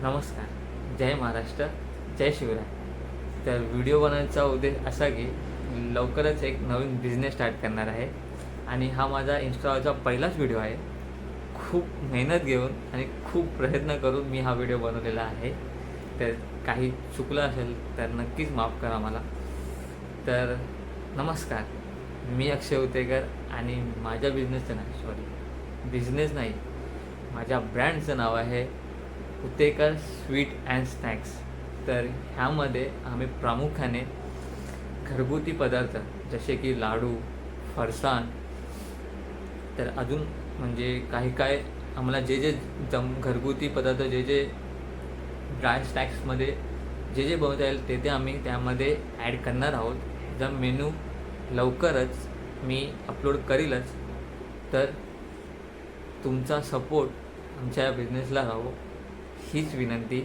नमस्कार. जय महाराष्ट्र, जय शिवराय. तर व्हिडिओ बनवण्याचा उद्देश असा की लवकरच एक नवीन बिझनेस स्टार्ट करणार आहे आणि हा माझा इन्स्टाचा पहिलाच व्हिडिओ आहे. खूप मेहनत घेऊन आणि खूप प्रयत्न करून मी हा व्हिडिओ बनवलेला आहे. तर काही चुकलं असेल तर नक्कीच माफ करा मला. तर नमस्कार, मी अक्षय उतेकर आणि माझ्या बिझनेस नाही, माझ्या ब्रँडचं नाव आहे उतेकर स्वीट अँड स्नॅक्स. तर ह्यामध्ये आम्ही प्रामुख्याने घरगुती पदार्थ जसे की लाडू, फरसाण, तर अजून म्हणजे काही आम्हाला जे घरगुती पदार्थ जे ड्राय स्नॅक्समध्ये जे बनवता येईल ते आम्ही त्यामध्ये ॲड करणार आहोत. जर मेनू लवकरच मी अपलोड करीलच. तर तुमचा सपोर्ट आमच्या या बिझनेसला राहो हीच विनंती.